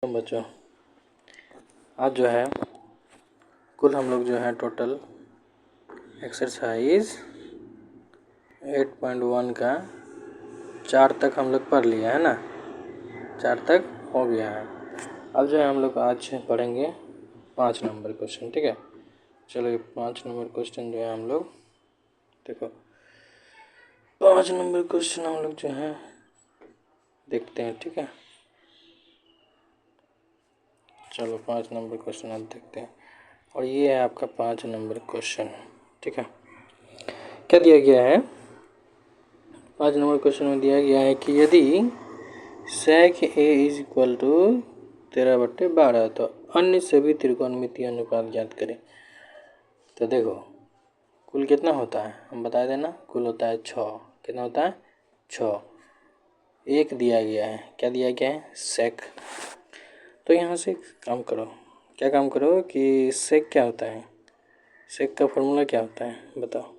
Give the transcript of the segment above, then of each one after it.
तो बच्चों आज जो है कुल हम लोग जो है टोटल एक्सरसाइज 8.1 का 4 तक हम लोग पढ़ लिया है ना, 4 तक हो गया है। अब जो है हम लोग आज पढ़ेंगे 5 नंबर क्वेश्चन, ठीक है। चलो ये 5 नंबर क्वेश्चन जो है हम लोग देखो 5 नंबर क्वेश्चन हम लोग जो है देखते हैं, ठीक है। चलो 5 नंबर क्वेश्चन आप देखते हैं और ये है आपका 5 नंबर क्वेश्चन, ठीक है। क्या दिया गया है? 5 नंबर क्वेश्चन में दिया गया है कि यदि sec a is equal to 13/12 तो अन्य सभी त्रिकोणमितीय अनुपात ज्ञात करें। तो देखो कुल कितना होता है हम बता देना, कुल होता है 6। कितना होता है? 6। एक दिया गया है, क्या दिया गया है? sec। तो यहाँ से काम करो, क्या काम करो कि sec क्या होता है, sec का फॉर्मूला क्या होता है बताओ।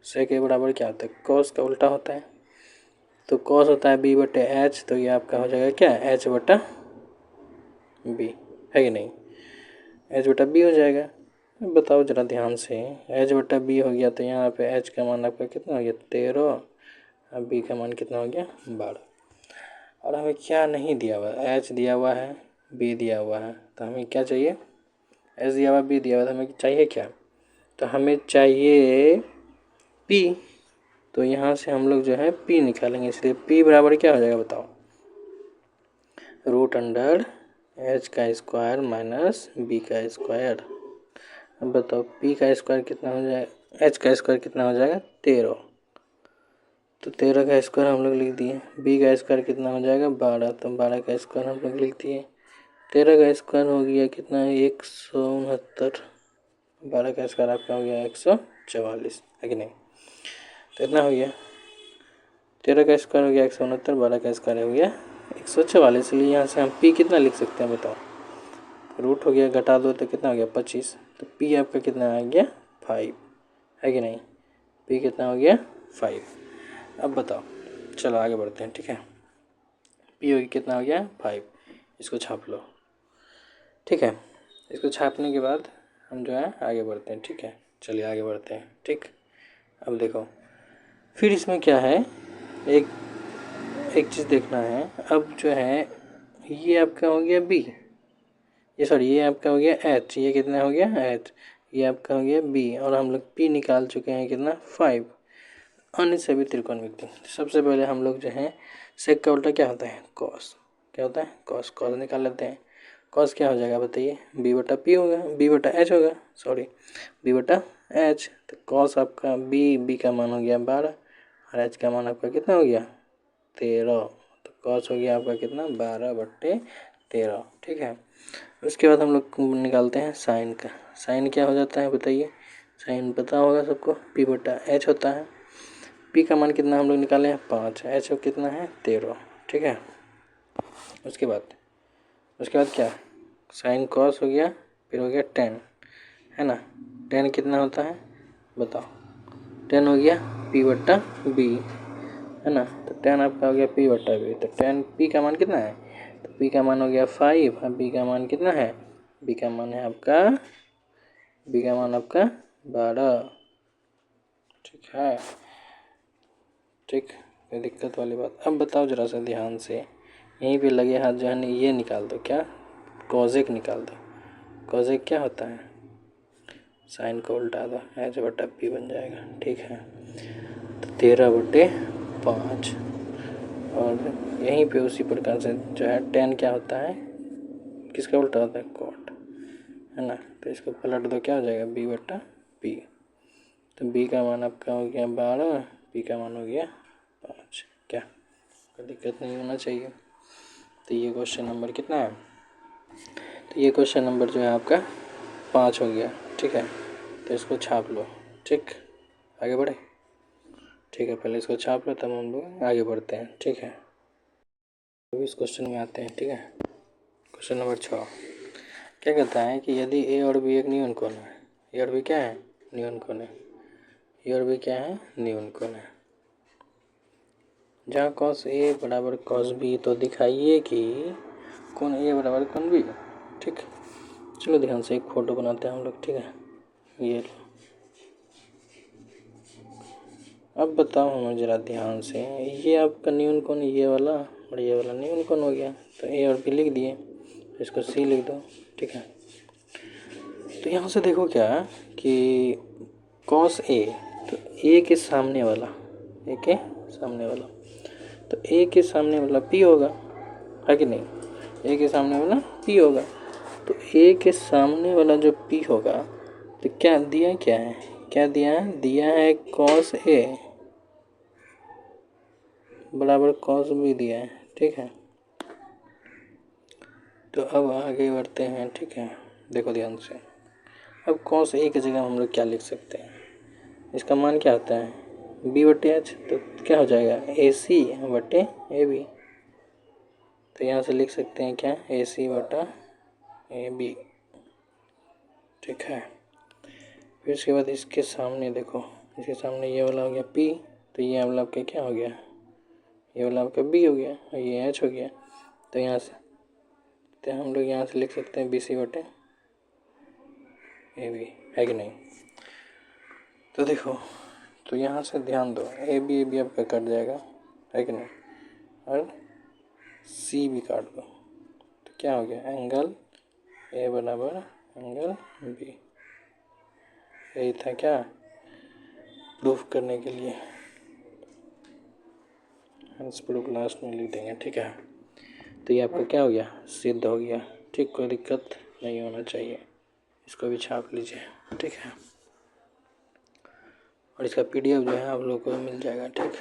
sec के बराबर क्या होता है? cos का उल्टा होता है। तो cos होता है b/h, तो ये आपका हो जाएगा क्या? h/b है कि नहीं? h/b हो जाएगा। बताओ ज़रा ध्यान से, h/b हो गया तो यहाँ पे h का मान आपका कितना हो गया? 13 और b का मान कितना हो गया? 12। और हमें क्या नहीं दिया हुआ? h दिया हुआ है, b दिया हुआ है, तो हमें क्या चाहिए? h दिया हुआ, b दिया हुआ, तो हमें चाहिए क्या? तो हमें चाहिए p। तो यहाँ से हम लोग जो है p निकालेंगे, इसलिए p बराबर क्या हो जाएगा बताओ? √h का स्क्वायर माइनस b का स्क्वायर। अब बताओ p का स्क्वायर कितना हो जाएगा? h का स्क्वायर कितना हो जाएगा? 13। तो 13 का स्क्वायर हम लोग लिख दिए। b का स्क्वायर कितना हो जाएगा? 12। तो 12 का स्क्वायर हम लोग लिख दिए। 13 का स्क्वायर हो गया कितना? 169। 12 का स्क्वायर आपका हो गया 144, है कि नहीं? तो इतना हो गया। 13 का स्क्वायर हो गया 169, 12 का स्क्वायर हो गया 144। इसलिए यहाँ से हम p कितना लिख सकते हैं बताओ? रूट हो गया, घटा दो तो कितना हो गया? 25। तो p आपका कितना आ गया? 5, है कि नहीं? p कितना हो गया? 5। अब बताओ, चलो आगे बढ़ते हैं, ठीक है। p हो गया कितना हो गया? 5। इसको छाप लो, ठीक है। इसको छापने के बाद हम जो है आगे बढ़ते हैं, ठीक है। चलिए आगे बढ़ते हैं, ठीक। अब देखो फिर इसमें क्या है, एक चीज़ देखना है। अब जो है ये आपका हो गया b, ये सॉरी ये आपका हो गया h, ये कितना हो गया? h। ये आपका हो गया b और हम लोग p निकाल चुके हैं कितना? 5। अन्य सभी त्रिकोणमिति। सबसे पहले हम लोग जो है sec का उल्टा क्या होता है? cos। क्या होता है? cos। cos निकाल लेते हैं। cos क्या हो जाएगा बताइए? b/p होगा, b/h होगा, सॉरी b/h। तो cos आपका b का मान हो गया 12 और h का मान आपका कितना हो गया? 13। तो cos हो गया आपका कितना? 12/13, ठीक है। उसके बाद हम लोग निकालते हैं साइन का। साइन क्या हो जाता है बताइए? साइन पता होगा सबको, p/h होता है। p का मान कितना हम लोग निकाले हैं? 5। h कितना है? 13, ठीक है। उसके बाद क्या? साइन cos हो गया, फिर हो गया tan, है ना। tan कितना होता है बताओ? tan हो गया p/b, है ना। तो tan आपका हो गया p/b। तो tan p का मान कितना है? तो p का मान हो गया 5 और b का मान कितना है? b का मान है आपका 12, ठीक है। ठीक, कोई दिक्कत वाली बात? अब बताओ ज़रा सा ध्यान से, यहीं पे लगे हाथ जो है ना ये निकाल दो, क्या? कॉजेक निकाल दो। कॉजेक क्या होता है? साइन को उल्टा दो, h/p बन जाएगा, ठीक है। तो 13/5 और यहीं पे उसी प्रकार से जो है tan क्या होता है? किसका उल्टा होता है? cot, है ना। तो इसको पलट दो, क्या हो जाएगा? b/p। तो b का मान आपका हो गया 12, p का मान हो गया 5। क्या कोई दिक्कत नहीं होना चाहिए। तो ये क्वेश्चन नंबर कितना है? तो ये क्वेश्चन नंबर जो है आपका 5 हो गया, ठीक है। तो इसको छाप लो, ठीक। आगे बढ़े, ठीक है। पहले इसको छाप लो तब हम लोग आगे बढ़ते हैं, ठीक है। अभी इस क्वेश्चन में आते हैं, ठीक है। क्वेश्चन नंबर 6 क्या कहता है कि यदि ए और बी एक न्यून कोण है। ए और बी क्या है? न्यून कोण है। ए और बी क्या है? न्यून कोण है। जहाँ cos a बराबर cos b, तो दिखाइए कि कौन ए बराबर कौन बी। ठीक, चलो ध्यान से एक फ़ोटो बनाते हैं हम लोग। ठीक है, ये लो। अब बताओ हमें ज़रा ध्यान से, ये आपका न्यून कौन, ये वाला और ये वाला न्यून कौन हो गया। तो ए और बी लिख दिए, इसको सी लिख दो। ठीक है, तो यहाँ से देखो क्या कि कॉस ए, तो ए के सामने वाला, ए के सामने वाला, तो ए के सामने वाला पी होगा, है कि नहीं। ए के सामने वाला पी होगा, तो ए के सामने वाला जो पी होगा, तो क्या दिया, क्या है, क्या दिया है कॉस ए बराबर कॉस बी दिया है। ठीक है, तो अब आगे बढ़ते हैं। ठीक है, देखो ध्यान से, अब कॉस ए की जगह हम लोग क्या लिख सकते हैं, इसका मान क्या आता है बी बटे एच, तो क्या हो जाएगा ए सी बटे ए बी। तो यहाँ से लिख सकते हैं क्या, ए सी बटा ए बी। ठीक है, फिर इसके बाद इसके सामने देखो, इसके सामने ये वाला हो गया पी, तो ये वाला आपका क्या हो गया, ये वाला आपका बी हो गया और ये एच हो गया। तो यहाँ से, तो हम लोग यहाँ से लिख सकते हैं बी सी बटे ए बी, है कि नहीं। तो देखो, तो यहाँ से ध्यान दो, ए बी आपका कट जाएगा, है कि नहीं, और सी भी काट दो, तो क्या हो गया एंगल ए बराबर एंगल बी। यही था क्या प्रूफ करने के लिए, इस प्रूफ लास्ट में लिख देंगे। ठीक है, तो ये आपका क्या हो गया, सिद्ध हो गया। ठीक, कोई दिक्कत नहीं होना चाहिए, इसको भी छाप लीजिए। ठीक है, और इसका पीडीएफ जो है आप लोगों को मिल जाएगा। ठीक।